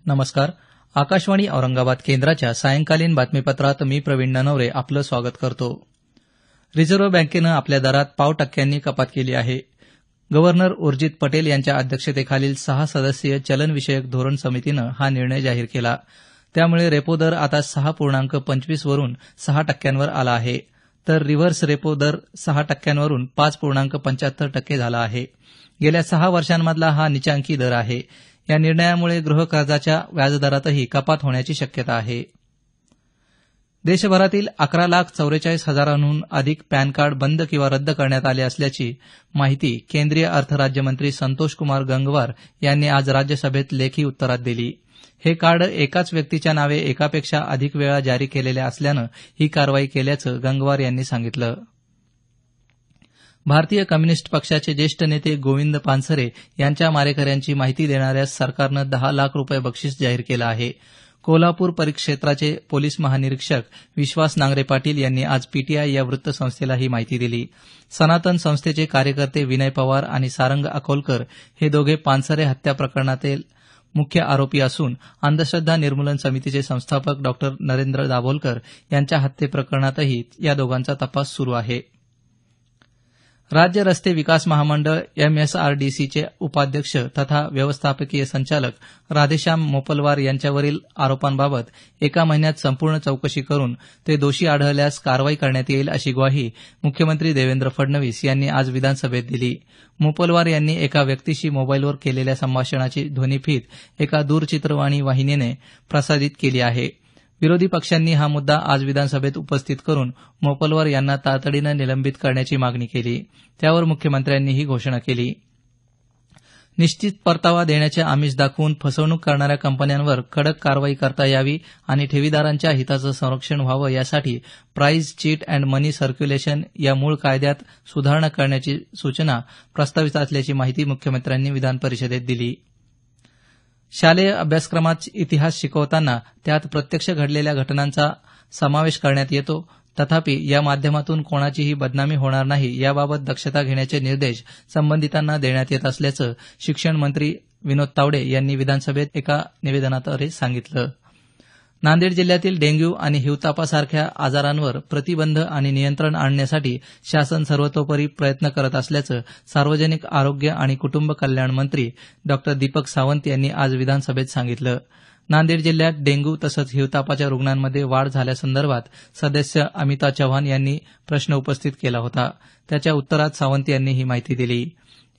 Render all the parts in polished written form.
नमस्कार. आकाशवाणी औरंगाबाद केंद्राच्या सायंकालीन बातमीपत्रात मी प्रवीण ननवरे आपलं स्वागत करतो. रिझर्व्ह बँकेनं आपल्या दरात पाव टक्क्यांनी कपात केली आहे. गव्हर्नर उर्जित पटेल यांच्या अध्यक्षतेखालील 6 सदस्यीय चलनविषयक धोरण समितीनं हा निर्णय जाहीर केला. त्यामुळे रेपो दर आता 6.25 वरून 6 टक्क्यांवर आला आहे, तर रिव्हर्स रेपो दर 6 टक्क्यांवरून 5.75% झाला आहे. गेल्या 6 वर्षांमधला हा नीचांकी दर आहे. या निर्णयामुळे गृहकर्जाच्या व्याजदरातही कपात होण्याची शक्यता आहे. देशभरातील 11,44,000हून अधिक पॅन कार्ड बंद किंवा रद्द करण्यात आले असल्याची माहिती केंद्रीय अर्थ राज्यमंत्री संतोष कुमार गंगवार यांनी आज राज्यसभेत लेखी उत्तरात दिली. हे कार्ड एकाच व्यक्तीच्या नावे एकापेक्षा अधिक वेळा जारी केलेले असल्यानं ही कारवाई केल्याचं गंगवार यांनी सांगितलं. भारतीय कम्युनिस्ट पक्षाचे ज्येष्ठ नेते गोविंद पानसरे यांच्या मारेकऱ्यांची माहिती देणाऱ्यास सरकारनं 10 लाख रुपये बक्षीस जाहीर केलं आहे. कोल्हापूर परिक्षेत्राचे पोलीस महानिरीक्षक विश्वास नांगरे पाटील यांनी आज पीटीआय या वृत्तसंस्थेला ही माहिती दिली. सनातन संस्थेचे कार्यकर्ते विनय पवार आणि सारंग अकोलकर हे दोघे पानसरे हत्या प्रकरणातील मुख्य आरोपी असून अंधश्रद्धा निर्मूलन समितीचे संस्थापक डॉ नरेंद्र दाभोलकर यांच्या हत्येप्रकरणातही या दोघांचा तपास सुरू आहे. राज्य रस्ते विकास महामंडळ एमएसआरडीसीचे उपाध्यक्ष तथा व्यवस्थापकीय संचालक राधेश्याम मोपलवार यांच्यावरील आरोपांबाबत एका महिन्यात संपूर्ण चौकशी करून ते दोषी आढळल्यास कारवाई करण्यात येईल अशी ग्वाही मुख्यमंत्री देवेंद्र फडणवीस यांनी आज विधानसभेत दिली. मोपलवार यांनी एका व्यक्तीशी मोबाईलवर केलेल्या संभाषणाची ध्वनिफीत एका दूरचित्रवाणी वाहिनीने प्रसारित केली आहे. विरोधी पक्षांनी हा मुद्दा आज विधानसभेत उपस्थित करून मोपलवार यांना तातडीनं निलंबित करण्याची मागणी केली. त्यावर मुख्यमंत्र्यांनी ही घोषणा केली. निश्चित परतावा देण्याचे आमिष दाखवून फसवणूक करणाऱ्या कंपन्यांवर कडक कारवाई करता यावी आणि ठेवीदारांच्या हिताचं संरक्षण व्हावं यासाठी price cheat and money circulation या मूळ कायद्यात सुधारणा करण्याची सूचना प्रस्तावित असल्याची माहिती मुख्यमंत्र्यांनी विधानपरिषदेत दिली. शालेय अभ्यासक्रमात इतिहास शिकवताना त्यात प्रत्यक्ष घडलेल्या घटनांचा समावेश करण्यात येतो. तथापि या माध्यमातून कोणाचीही बदनामी होणार नाही याबाबत दक्षता घेण्याचे निर्देश संबंधितांना देण्यात येत असल्याचं शिक्षण मंत्री विनोद तावडे यांनी विधानसभेत एका निवेदनाद्वारे सांगितलं. नांदेड जिल्ह्यातील डेंग्यू आणि हिवतापासारख्या आजारांवर प्रतिबंध आणि नियंत्रण आणण्यासाठी शासन सर्वतोपरी प्रयत्न करत असल्याचं सार्वजनिक आरोग्य आणि कुटुंब कल्याण मंत्री डॉ दीपक सावंत यांनी आज विधानसभेत सांगितलं. नांदेड जिल्ह्यात डेंग्यू तसंच हिवतापाच्या रुग्णांमध्ये वाढ झाल्यासंदर्भात सदस्य अमिता चव्हाण यांनी प्रश्न उपस्थित केला होता. त्याच्या उत्तरात सावंत यांनी ही माहिती दिली.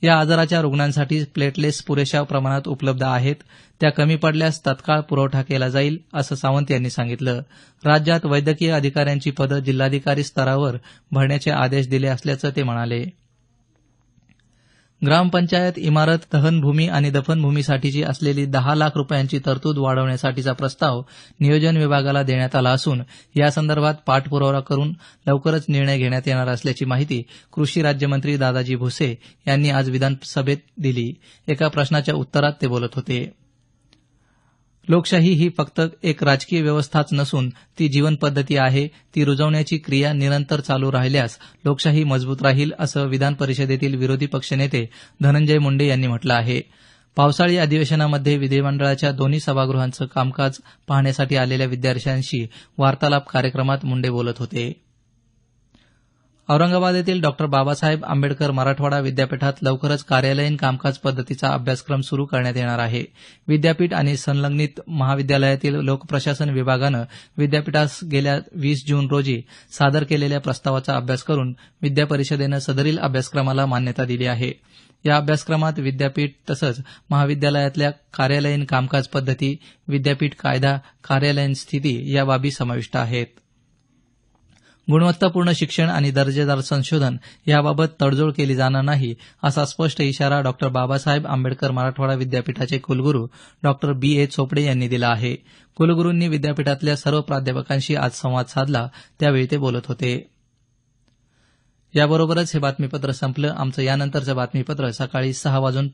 या आजाराच्या रुग्णांसाठी प्लेटलेट्स पुरेशा प्रमाणात उपलब्ध आहेत. त्या कमी पडल्यास तत्काळ पुरवठा केला जाईल असं सावंत यांनी सांगितलं. राज्यात वैद्यकीय अधिकाऱ्यांची पदं जिल्हाधिकारी स्तरावर भरण्याचे आदेश दिले असल्याचं ते म्हणाले. ग्रामपंचायत इमारत, दहनभूमी आणि दफनभूमीसाठीची असलेली 10 लाख रुपयांची तरतूद वाढवण्यासाठीचा प्रस्ताव नियोजन विभागाला देण्यात आला असून यासंदर्भात पाठपुरावा करून लवकरच निर्णय घेण्यात येणार असल्याची माहिती कृषी राज्यमंत्री दादाजी भुसे यांनी आज विधानसभेत दिली. एका प्रश्नाच्या उत्तरात ते बोलत होते. लोकशाही ही फक्त एक राजकीय व्यवस्थाच नसून ती जीवनपद्धती आहे. ती रुजवण्याची क्रिया निरंतर चालू राहिल्यास लोकशाही मजबूत राहील असं विधान परिषदेतील विरोधी पक्षनेते धनंजय मुंडे यांनी म्हटलं आहे. पावसाळी अधिवेशनामध्ये विधिमंडळाच्या दोन्ही सभागृहांचं कामकाज पाहण्यासाठी आलेल्या विद्यार्थ्यांशी वार्तालाप कार्यक्रमात मुंडे बोलत होते. औरंगाबाद येथील डॉ बाबासाहेब आंबेडकर मराठवाडा विद्यापीठात लवकरच कार्यालयीन कामकाज पद्धतीचा अभ्यासक्रम सुरू करण्यात येणार आहे. विद्यापीठ आणि संलग्नित महाविद्यालयातील लोकप्रशासन विभागानं विद्यापीठास गेल्या 20 जून रोजी सादर केलेल्या प्रस्तावाचा अभ्यास करून विद्यापरिषदेनं सदरील अभ्यासक्रमाला मान्यता दिली आहे. या अभ्यासक्रमात विद्यापीठ तसंच महाविद्यालयातल्या कार्यालयीन कामकाज पद्धती, विद्यापीठ कायदा, कार्यालयीन स्थिती या बाबी समाविष्ट आहेत. गुणवत्तापूर्ण शिक्षण आणि दर्जेदार संशोधन याबाबत तडजोड केली जाणार नाही असा स्पष्ट इशारा डॉ बाबासाहेब आंबेडकर मराठवाडा विद्यापीठाचे कुलगुरू डॉ बी चोपडे यांनी दिला आहे. कुलगुरूंनी विद्यापीठातल्या सर्व प्राध्यापकांशी आज संवाद साधला त्यावेळी ते बोलत होते. याबरोबरच हे बातमीपत्र संपलं. आमचं यानंतरचं बातमीपत्र सकाळी 6:50 वाजून